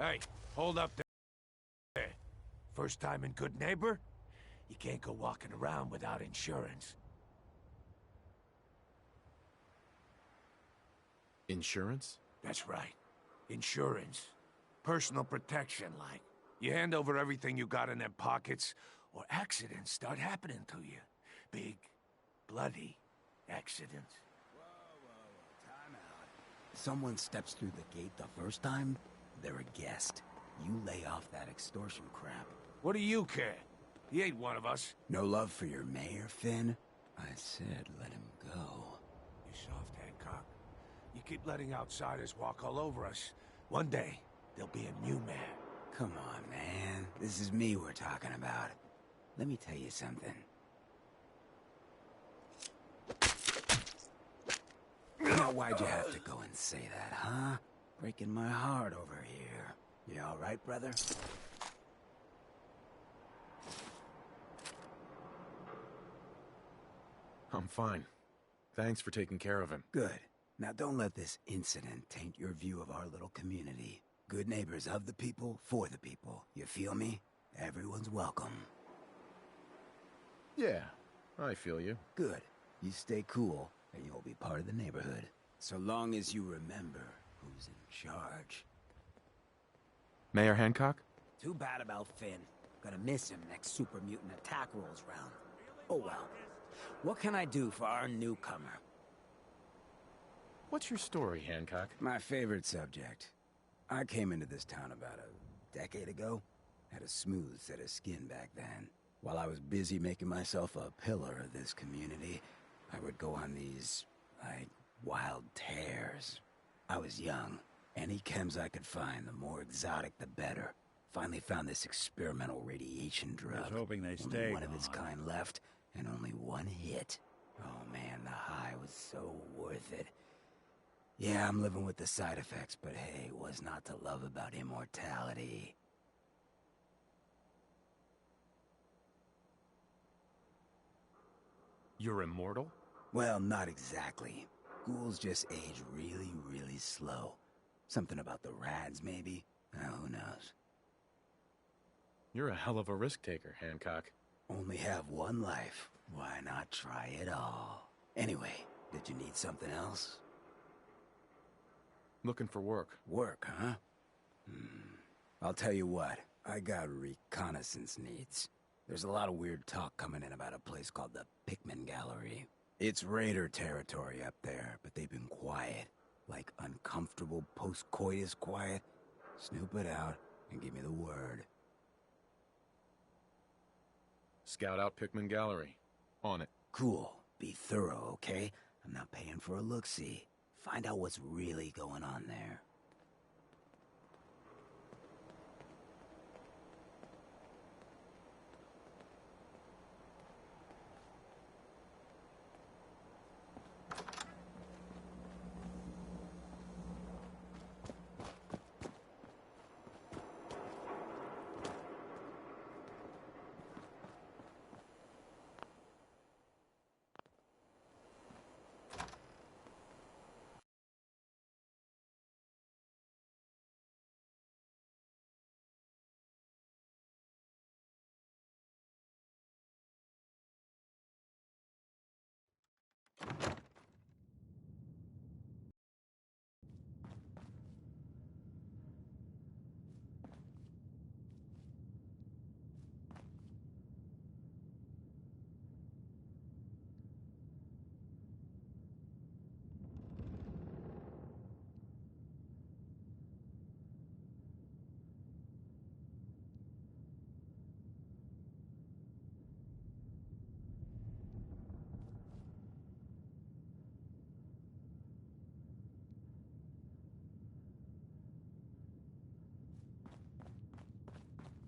Hey, hold up there. First time in Good Neighbor? You can't go walking around without insurance. Insurance? That's right. Insurance. Personal protection, like. You hand over everything you got in them pockets, or accidents start happening to you. Big, bloody accidents. Whoa, time out. Someone steps through the gate the first time, they're a guest. You lay off that extortion crap. What do you care? He ain't one of us. No love for your mayor, Finn? I said let him go. You soft, Hancock. You keep letting outsiders walk all over us. One day, there'll be a new mayor. Come on, man. This is me we're talking about. Let me tell you something. Now, why'd you have to go and say that, huh? Breaking my heart over here. You all right, brother? I'm fine. Thanks for taking care of him. Good. Now don't let this incident taint your view of our little community. Good neighbors of the people, for the people. You feel me? Everyone's welcome. Yeah, I feel you. Good. You stay cool, and you'll be part of the neighborhood. So long as you remember who's in charge. Mayor Hancock? Too bad about Finn. Gonna miss him next super mutant attack rolls round. Oh well. What can I do for our newcomer? What's your story, Hancock? My favorite subject. I came into this town about a decade ago. Had a smooth set of skin back then. While I was busy making myself a pillar of this community, I would go on these, like, wild tears. I was young. Any chems I could find, the more exotic the better. Finally found this experimental radiation drug. I was hoping they Only stay one of its gone. kind left, and only one hit. Oh man, the high was so worth it. Yeah, I'm living with the side effects, but hey, what's not to love about immortality? You're immortal? Well, not exactly. Ghouls just age really, really slow. Something about the rads, maybe? Who knows? You're a hell of a risk taker, Hancock. Only have one life. Why not try it all? Anyway, did you need something else? Looking for work. Work, huh? I'll tell you what, I got reconnaissance needs. There's a lot of weird talk coming in about a place called the Pikmin Gallery. It's raider territory up there, but they've been quiet. Like uncomfortable post-coitus quiet. Snoop it out and give me the word. Scout out Pikmin Gallery. On it. Cool. Be thorough, okay? I'm not paying for a look-see. Find out what's really going on there.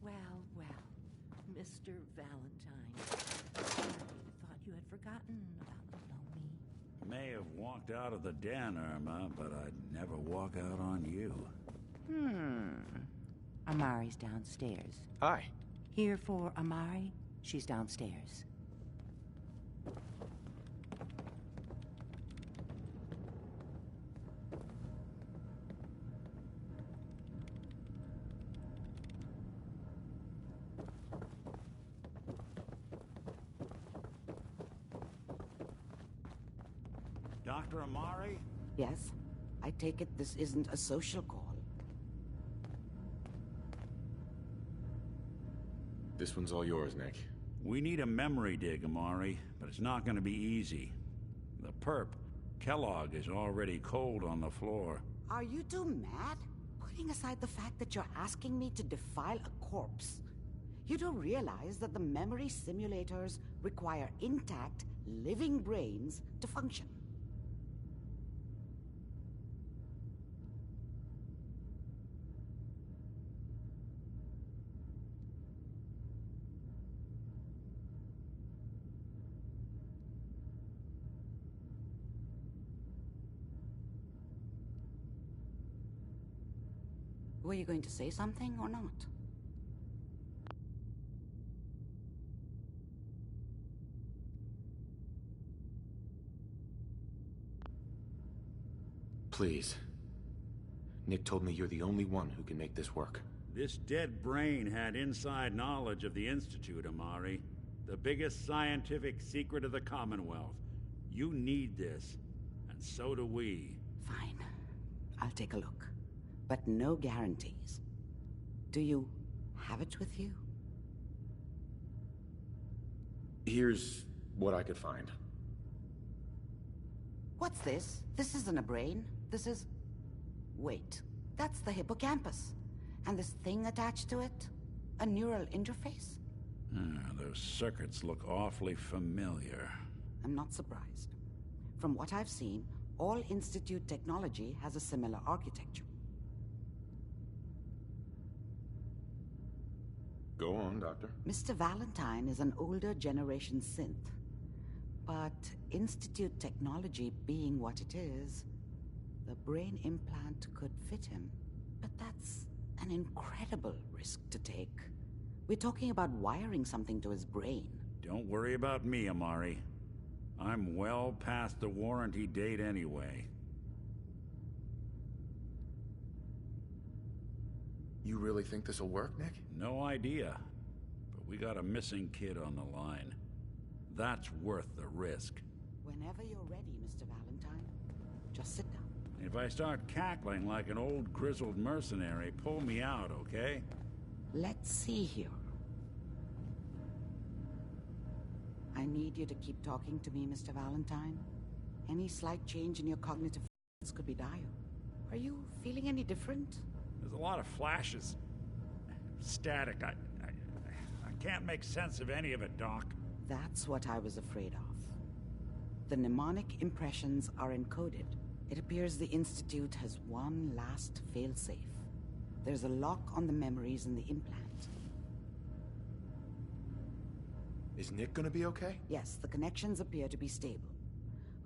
Well, Mr. Valentine. Thought you had forgotten about me. May have walked out of the den, Irma, but I'd never walk out on you. Amari's downstairs. Hi. Here for Amari? She's downstairs. Dr. Amari? Yes? I take it this isn't a social call. This one's all yours, Nick. We need a memory dig, Amari, but it's not gonna be easy. The perp, Kellogg, is already cold on the floor. Are you two mad? Putting aside the fact that you're asking me to defile a corpse, you don't realize that the memory simulators require intact, living brains to function. Were you going to say something or not? Please. Nick told me you're the only one who can make this work. This dead brain had inside knowledge of the Institute, Amari. The biggest scientific secret of the Commonwealth. You need this, and so do we. Fine. I'll take a look. But no guarantees. Do you have it with you? Here's what I could find. What's this? This isn't a brain. This is... Wait. That's the hippocampus. And this thing attached to it? A neural interface? Those circuits look awfully familiar. I'm not surprised. From what I've seen, all Institute technology has a similar architecture. Go on, Doctor. Mr. Valentine is an older generation synth. But Institute technology being what it is, the brain implant could fit him. But that's an incredible risk to take. We're talking about wiring something to his brain. Don't worry about me, Amari. I'm well past the warranty date anyway. You really think this'll work, Nick? No idea. But we got a missing kid on the line. That's worth the risk. Whenever you're ready, Mr. Valentine, just sit down. If I start cackling like an old grizzled mercenary, pull me out, okay? Let's see here. I need you to keep talking to me, Mr. Valentine. Any slight change in your cognitive functions could be dire. Are you feeling any different? There's a lot of flashes. Static. I can't make sense of any of it, Doc. That's what I was afraid of. The mnemonic impressions are encoded. It appears the Institute has one last failsafe. There's a lock on the memories in the implant. Is Nick gonna be okay? Yes, the connections appear to be stable.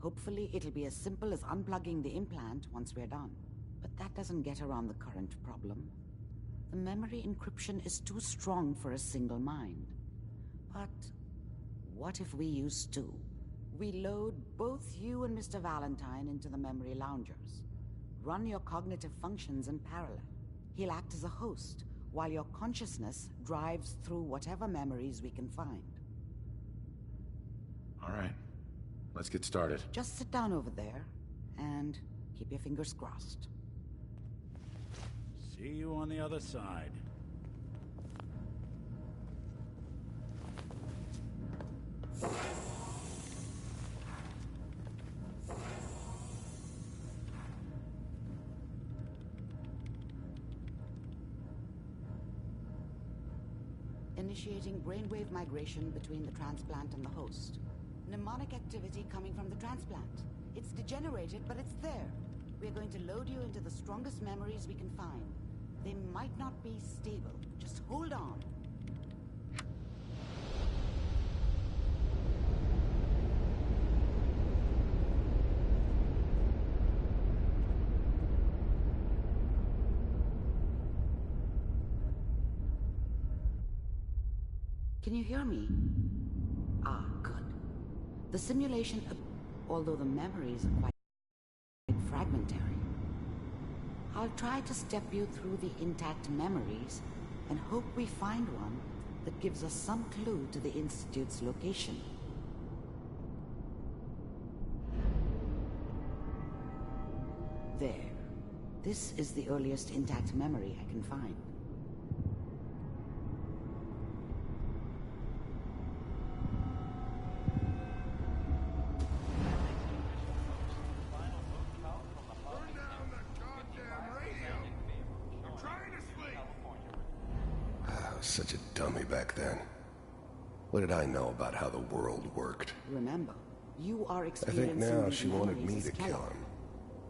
Hopefully it'll be as simple as unplugging the implant once we're done. But that doesn't get around the current problem. The memory encryption is too strong for a single mind. But what if we use two? We load both you and Mr. Valentine into the memory loungers. Run your cognitive functions in parallel. He'll act as a host, while your consciousness drives through whatever memories we can find. All right. Let's get started. Just sit down over there, and keep your fingers crossed. See you on the other side. Initiating brainwave migration between the transplant and the host. Mnemonic activity coming from the transplant. It's degenerated, but it's there. We're going to load you into the strongest memories we can find. They might not be stable. Just hold on. Can you hear me? Ah, good. The simulation, although the memories are quite fragmentary. I'll try to step you through the intact memories and hope we find one that gives us some clue to the Institute's location. There. This is the earliest intact memory I can find. I was such a dummy back then. What did I know about how the world worked? Remember, you are I experiencing think now these she wanted memories me as to kill Kellogg. him.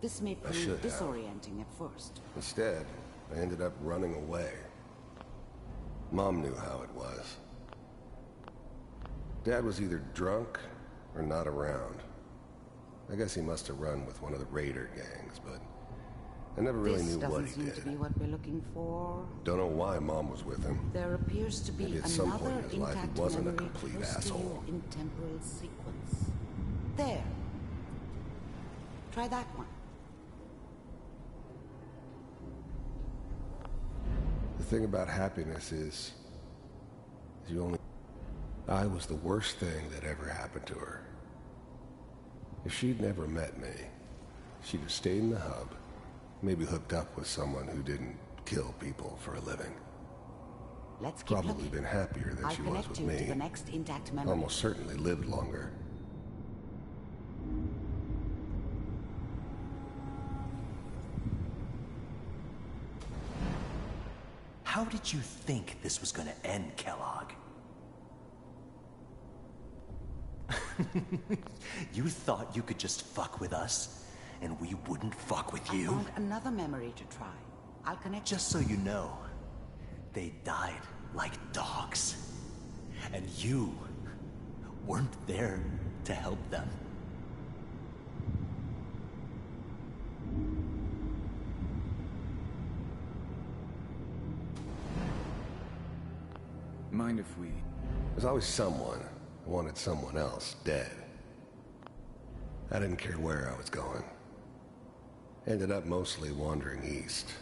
This may I should prove have. disorienting at first. Instead, I ended up running away. Mom knew how it was. Dad was either drunk or not around. I guess he must have run with one of the raider gangs, but I never really This knew what doesn't he seem did. to be what we're looking for. Don't know why Mom was with him. There appears to be Maybe at some another point in his life he intact wasn't a memory complete close to asshole. you in temporal sequence. There. Try that one. The thing about happiness is you only... I was the worst thing that ever happened to her. If she'd never met me, she'd have stayed in the hub, maybe hooked up with someone who didn't kill people for a living. Let's keep Probably looking. been happier than I'll she was connect with you to me. the next intact memory. Almost certainly lived longer. How did you think this was gonna end, Kellogg? You thought you could just fuck with us, and we wouldn't fuck with I you? found another memory to try. I'll connect Just so you know, they died like dogs. And you weren't there to help them. Mind if we... There's always someone who wanted someone else dead. I didn't care where I was going. Ended up mostly wandering east.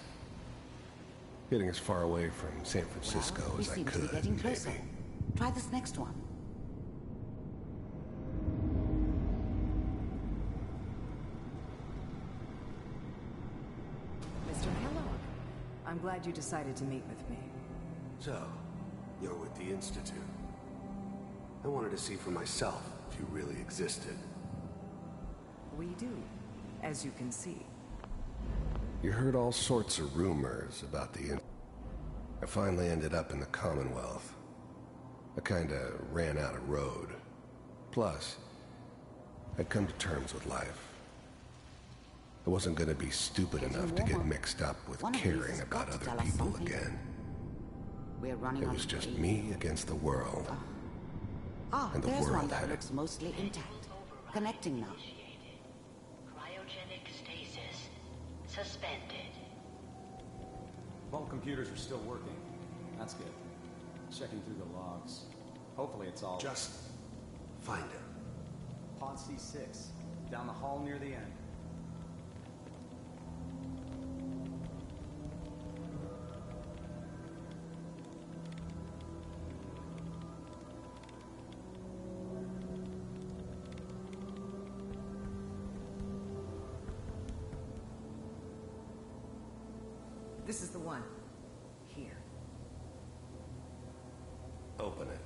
Getting as far away from San Francisco Well, we as I seem to be could, getting closer. maybe. Try this next one. Mr. Kellogg, I'm glad you decided to meet with me. So, you're with the Institute. I wanted to see for myself if you really existed. We do, as you can see. You heard all sorts of rumors about the... I finally ended up in the Commonwealth. I kinda ran out of road. Plus, I'd come to terms with life. I wasn't gonna be stupid enough to get mixed up with One of these caring has about got to other tell us people something. again. We're running It out was of just time. me against the world. And the there's one world that had it. looks mostly intact. Connecting now. Cryogenic stasis suspended. Vault computers are still working. That's good. Checking through the logs. Hopefully it's all... Just find him. Pod C6. Down the hall near the end. This is the one. Here. Open it.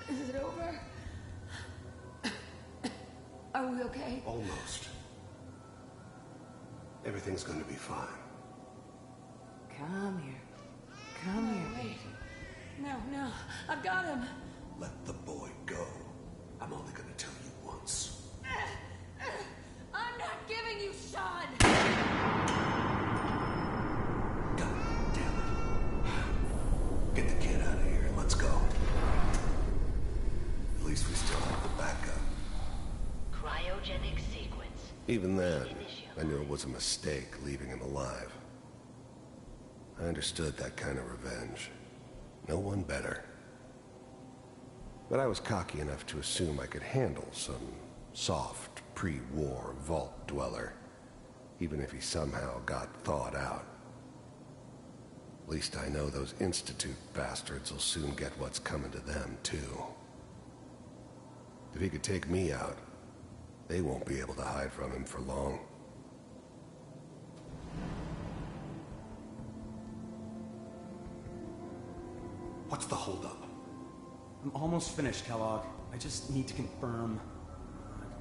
Is it over? Are we okay? Almost. Everything's gonna be fine. Come here. Come here. Wait. No. I've got him. Let the boy go. I'm only gonna tell you once. I'm not giving you Sean. God damn it. Get the kid out of here and let's go. At least we still have the backup. Cryogenic sequence. Even then, I knew it was a mistake leaving him alive. I understood that kind of revenge. No one better. But I was cocky enough to assume I could handle some soft, pre-war vault dweller, even if he somehow got thawed out. least I know those Institute bastards will soon get what's coming to them, too. If he could take me out, they won't be able to hide from him for long. What's the holdup? I'm almost finished, Kellogg. I just need to confirm.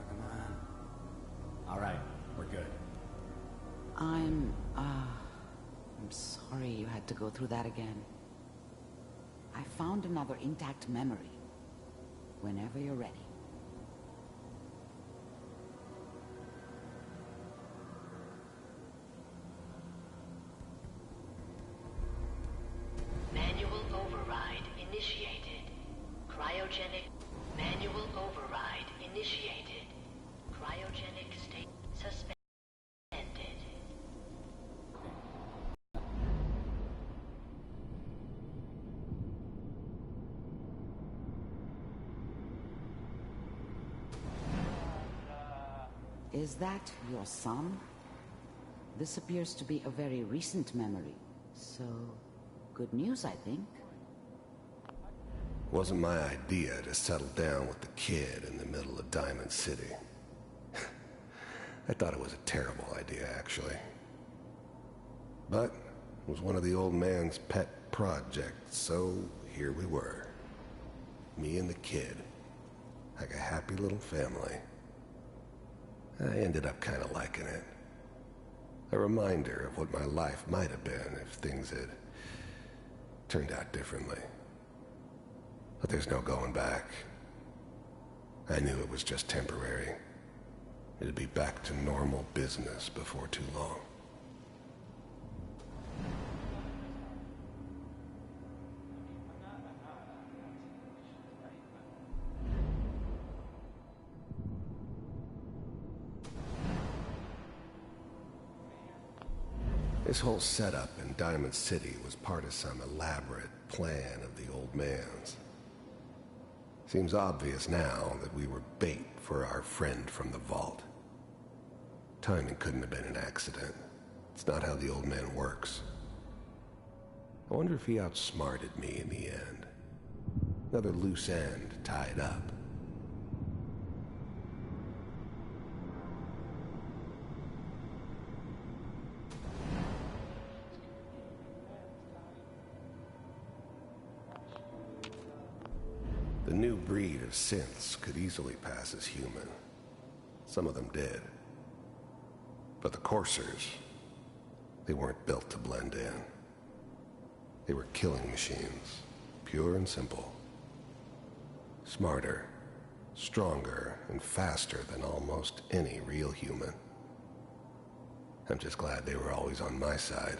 Come on. All right, we're good. I'm sorry you had to go through that again. I found another intact memory. Whenever you're ready. Manual override initiated. Cryogenic. Manual override initiated. Cryogenic state suspended. Is that your son? This appears to be a very recent memory, so good news, I think. Wasn't my idea to settle down with the kid in the middle of Diamond City. I thought it was a terrible idea, actually. But it was one of the old man's pet projects, so here we were. Me and the kid, like a happy little family. I ended up kind of liking it. A reminder of what my life might have been if things had turned out differently. But there's no going back. I knew it was just temporary. It'd be back to normal business before too long. This whole setup in Diamond City was part of some elaborate plan of the old man's. Seems obvious now that we were bait for our friend from the vault. Timing couldn't have been an accident. It's not how the old man works. I wonder if he outsmarted me in the end. Another loose end tied up. The new breed of synths could easily pass as human. Some of them did. But the coursers, they weren't built to blend in. They were killing machines, pure and simple. Smarter, stronger, and faster than almost any real human. I'm just glad they were always on my side.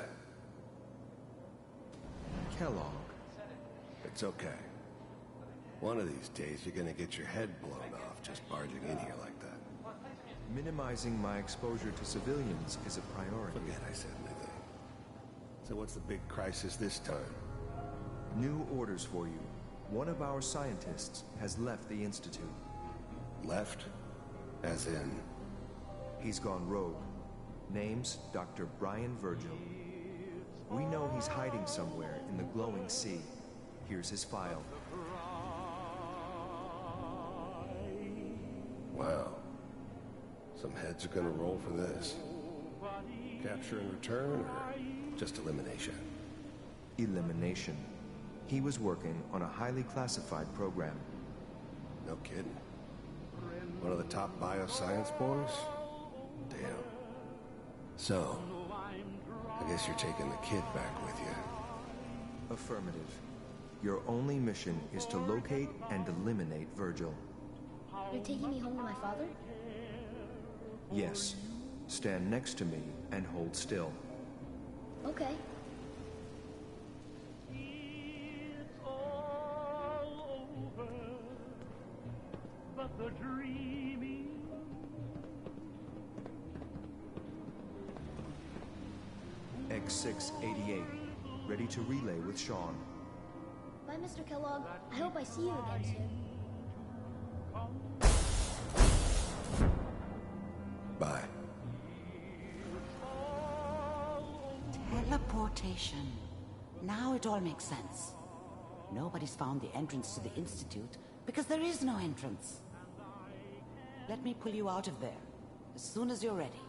Kellogg. It's okay. One of these days, you're gonna get your head blown off just barging in here like that. Minimizing my exposure to civilians is a priority. Forget I said anything. So what's the big crisis this time? New orders for you. One of our scientists has left the Institute. Left? As in? He's gone rogue. Name's Dr. Brian Virgil. We know he's hiding somewhere in the glowing sea. Here's his file. Wow. Some heads are gonna roll for this. Capture and return, or just elimination? Elimination. He was working on a highly classified program. No kidding. One of the top bioscience boys? Damn. So, I guess you're taking the kid back with you. Affirmative. Your only mission is to locate and eliminate Virgil. You're taking me home to my father? Yes. Stand next to me and hold still. Okay. X688, ready to relay with Sean. Bye, Mr. Kellogg. I hope I see you again soon. Bye. Teleportation. Now it all makes sense. Nobody's found the entrance to the Institute because there is no entrance. Let me pull you out of there as soon as you're ready.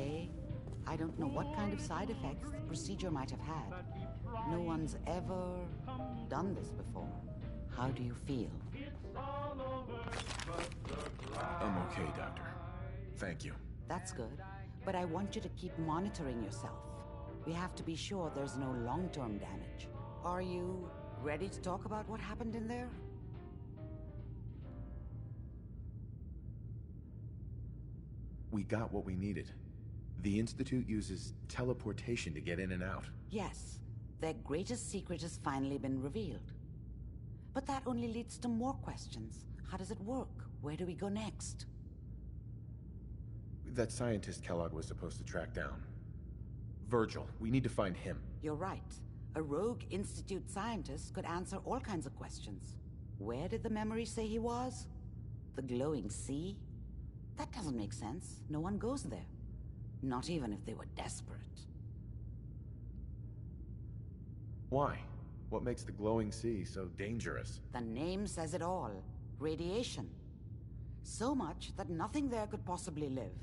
Okay? I don't know what kind of side effects the procedure might have had. No one's ever done this before. How do you feel? I'm okay, Doctor. Thank you. That's good, but I want you to keep monitoring yourself. We have to be sure there's no long-term damage. Are you ready to talk about what happened in there? We got what we needed. The Institute uses teleportation to get in and out. Yes, their greatest secret has finally been revealed. But that only leads to more questions. How does it work? Where do we go next? That scientist Kellogg was supposed to track down. Virgil, we need to find him. You're right. A rogue Institute scientist could answer all kinds of questions. Where did the memory say he was? The glowing sea? That doesn't make sense. No one goes there. Not even if they were desperate. Why? What makes the glowing sea so dangerous? The name says it all. Radiation. So much that nothing there could possibly live.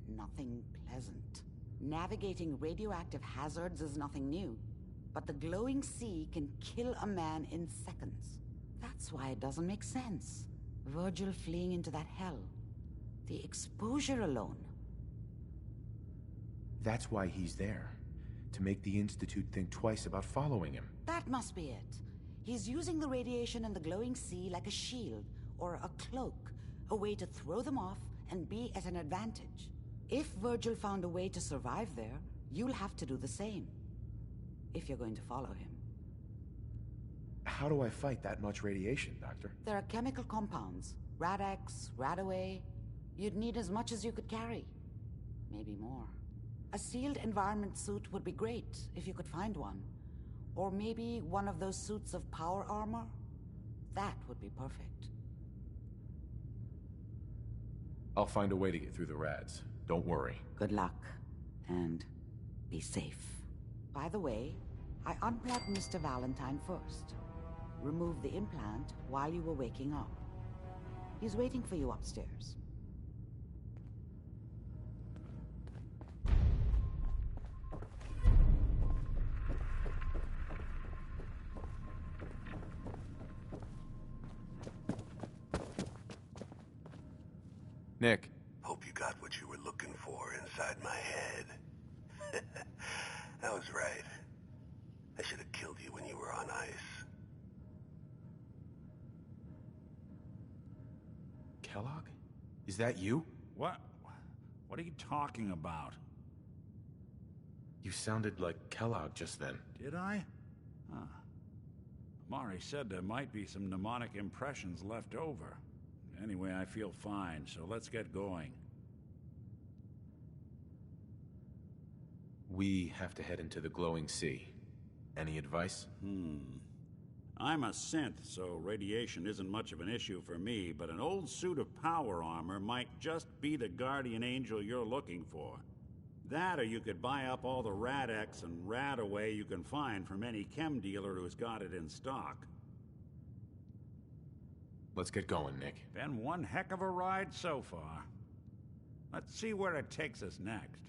Nothing pleasant. Navigating radioactive hazards is nothing new. But the glowing sea can kill a man in seconds. That's why it doesn't make sense. Virgil fleeing into that hell. The exposure alone. That's why he's there. To make the Institute think twice about following him. That must be it. He's using the radiation in the glowing sea like a shield, or a cloak, a way to throw them off and be at an advantage. If Virgil found a way to survive there, you'll have to do the same. If you're going to follow him. How do I fight that much radiation, Doctor? There are chemical compounds. Rad-X, Radaway. You'd need as much as you could carry. Maybe more. A sealed environment suit would be great, if you could find one. Or maybe one of those suits of power armor? That would be perfect. I'll find a way to get through the rads. Don't worry. Good luck. And be safe. By the way, I unplugged Mr. Valentine first. Removed the implant while you were waking up. He's waiting for you upstairs. Nick. Hope you got what you were looking for inside my head. I was right. I should have killed you when you were on ice. Kellogg? Is that you? What? What are you talking about? You sounded like Kellogg just then. Did I? Huh. Mari said there might be some mnemonic impressions left over. Anyway, I feel fine, so let's get going. We have to head into the glowing sea. Any advice? I'm a synth, so radiation isn't much of an issue for me, but an old suit of power armor might just be the guardian angel you're looking for. That, or you could buy up all the Rad-X and Radaway you can find from any chem dealer who's got it in stock. Let's get going, Nick. Been one heck of a ride so far. Let's see where it takes us next.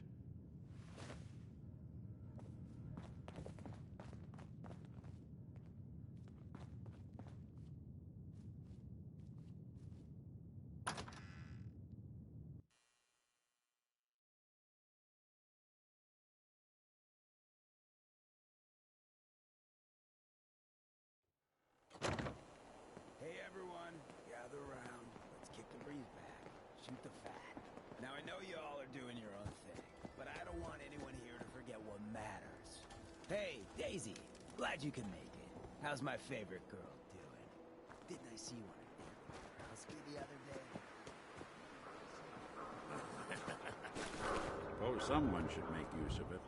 Hey everyone, gather around. Let's kick the breeze back. Shoot the fat. Now I know you all are doing your own thing, but I don't want anyone here to forget what matters. Hey, Daisy, glad you can make it. How's my favorite girl doing? Didn't I see you on a husky the other day? Suppose someone should make use of it.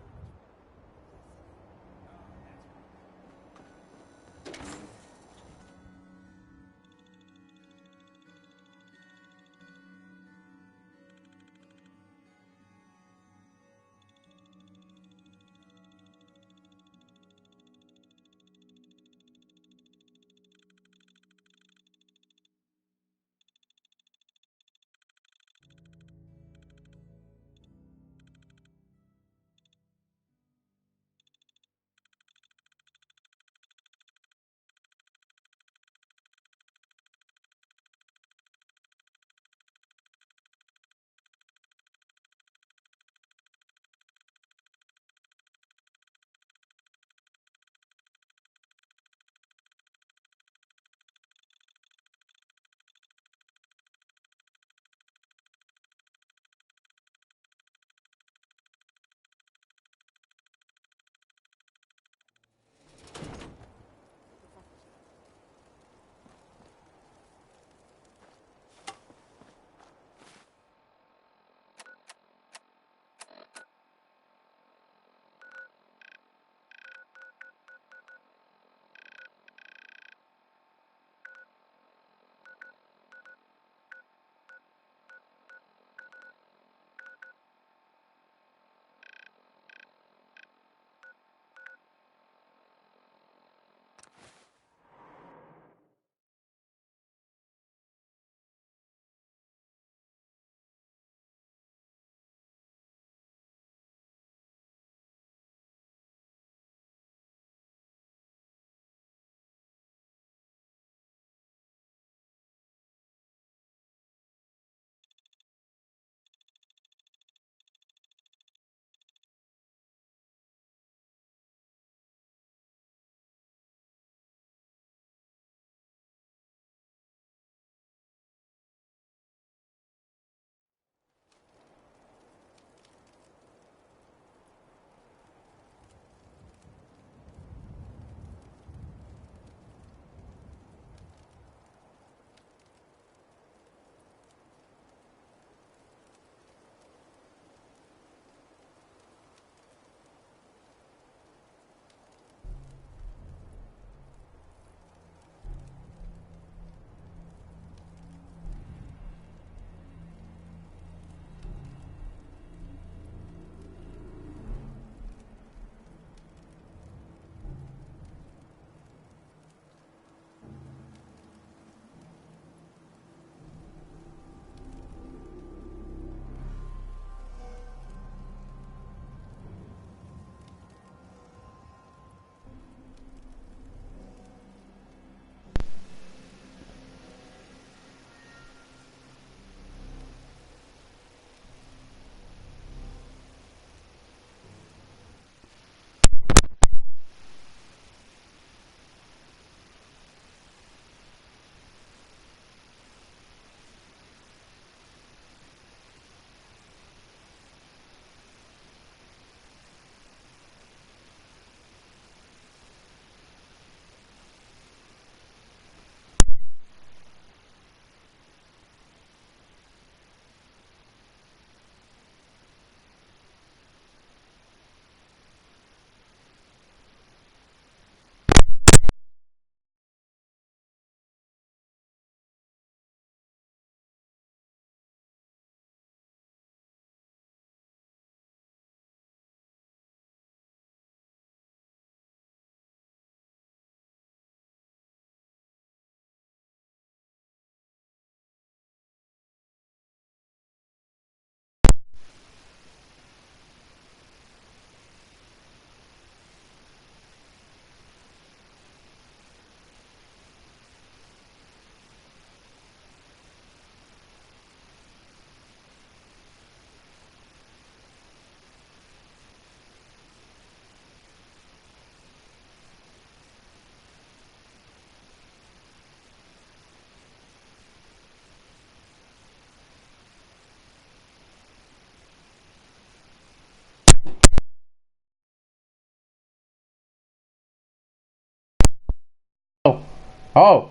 Oh!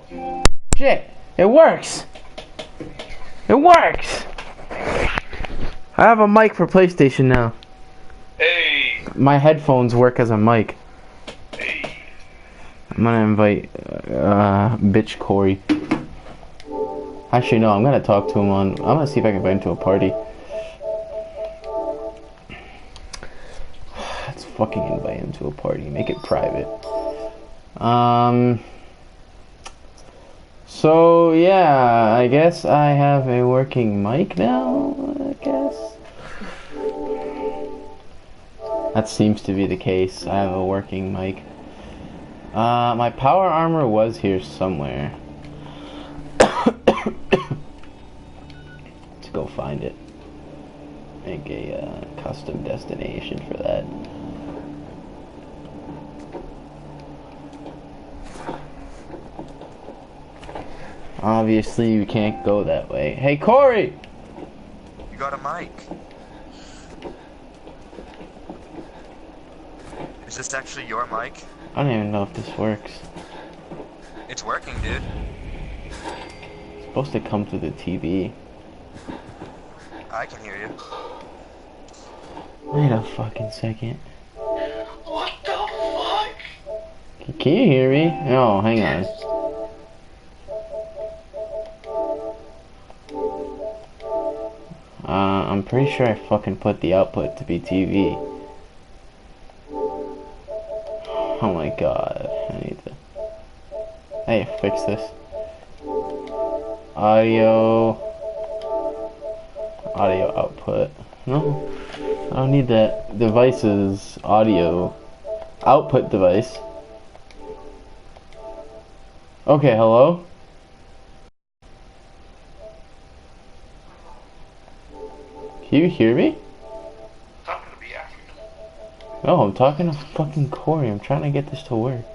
Shit! It works! It works! I have a mic for PlayStation now. Hey! My headphones work as a mic. Hey! I'm gonna invite, bitch Corey. Actually, no, I'm gonna talk to him on... I'm gonna see if I can invite him to a party. Let's fucking invite him to a party. Make it private. So, yeah, I guess I have a working mic now, I guess. That seems to be the case. I have a working mic. My power armor was here somewhere. Let's go find it. Make a custom destination for that. Obviously, you can't go that way. Hey, Corey! You got a mic. Is this actually your mic? I don't even know if this works. It's working, dude. It's supposed to come through the TV. I can hear you. Wait a fucking second. What the fuck? Can you hear me? Oh, hang on. I'm pretty sure I fucking put the output to be TV. Oh my god. I need to... Hey, fix this. Audio output. No, I don't need that. Devices, audio, output device. Okay, hello? Can you hear me? Talking to be African. No, I'm talking to fucking Corey. I'm trying to get this to work.